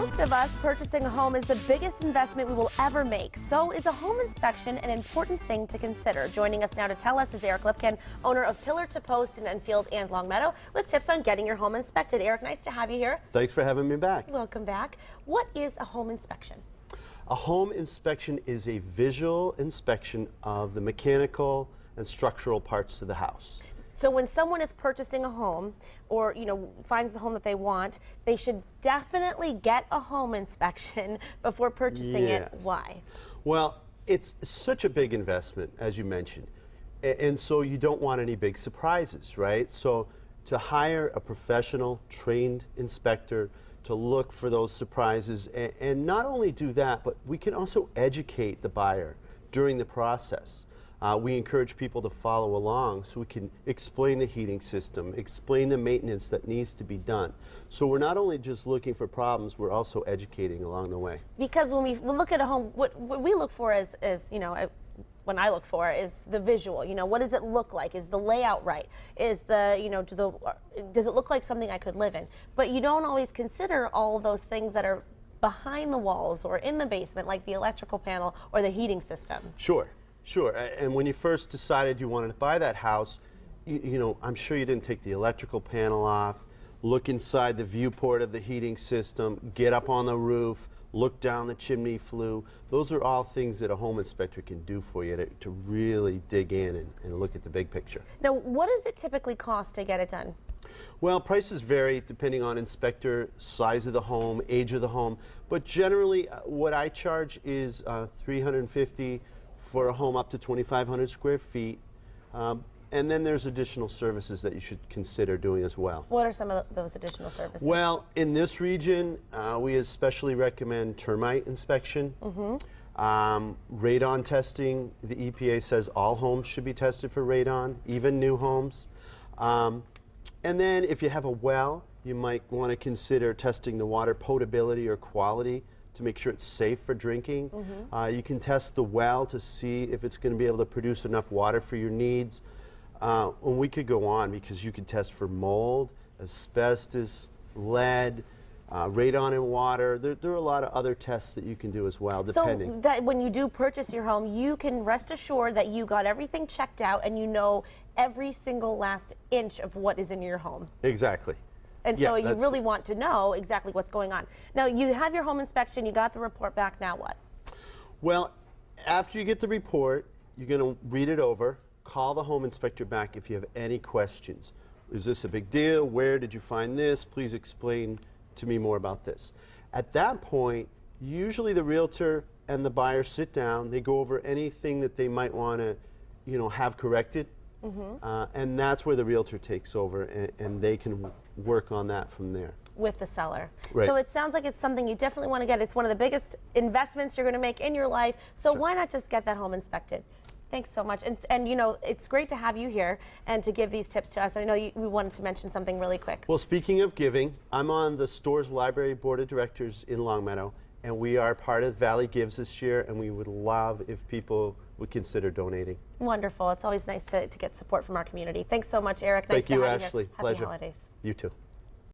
most of us, purchasing a home is the biggest investment we will ever make. So is a home inspection an important thing to consider? Joining us now to tell us is Eric Lipkin, owner of Pillar to Post in Enfield and Longmeadow, with tips on getting your home inspected. Eric, nice to have you here. Thanks for having me back. Welcome back. What is a home inspection? A home inspection is a visual inspection of the mechanical and structural parts of the house. So when someone is purchasing a home or, finds the home that they want, they should definitely get a home inspection before purchasing it. Why? Well, it's such a big investment, as you mentioned. And so you don't want any big surprises, right? So to hire a professional, trained inspector to look for those surprises, and not only do that, but we can also educate the buyer during the process. We encourage people to follow along so we can explain the heating system, explain the maintenance that needs to be done. So we're not only just looking for problems, we're also educating along the way. Because when we look at a home, what we look for is when I look for is the visual. What does it look like? Is the layout right? Is the, does it look like something I could live in? But you don't always consider all those things that are behind the walls or in the basement, like the electrical panel or the heating system. Sure. Sure, and when you first decided you wanted to buy that house, I'm sure you didn't take the electrical panel off, look inside the viewport of the heating system, get up on the roof, look down the chimney flue. Those are all things that a home inspector can do for you to really dig in and look at the big picture. Now, what does it typically cost to get it done? Well, prices vary depending on inspector, size of the home, age of the home, but generally what I charge is $350 for a home up to 2,500 square feet. And then there's additional services that you should consider doing as well. What are some of those additional services? Well, in this region, we especially recommend termite inspection, radon testing. The EPA says all homes should be tested for radon, even new homes. And then if you have a well, you might want to consider testing the water potability or quality to make sure it's safe for drinking. You can test the well to see if it's going to be able to produce enough water for your needs. And we could go on because you could test for mold, asbestos, lead, radon in water. There are a lot of other tests that you can do as well, depending. So that when you do purchase your home, you can rest assured that you got everything checked out and you know every single last inch of what is in your home. Exactly. And so you really want to know exactly what's going on. Now, you have your home inspection, you got the report back, now what? Well, after you get the report, you're going to read it over, call the home inspector back if you have any questions. Is this a big deal? Where did you find this? Please explain to me more about this. At that point, usually the realtor and the buyer sit down, they go over anything that they might want to, have corrected. And that's where the realtor takes over, and they can work on that from there. With the seller. Right. So it sounds like it's something you definitely want to get. It's one of the biggest investments you're going to make in your life. So why not just get that home inspected? Thanks so much. And it's great to have you here and to give these tips to us. I know we wanted to mention something really quick. Well, speaking of giving, I'm on the Storrs Library Board of Directors in Longmeadow, and we are part of Valley Gives this year, and we would love if people would consider donating. Wonderful. It's always nice to get support from our community. Thanks so much, Eric. Nice Thank you, to have Ashley. you here. Pleasure. Happy holidays. You too.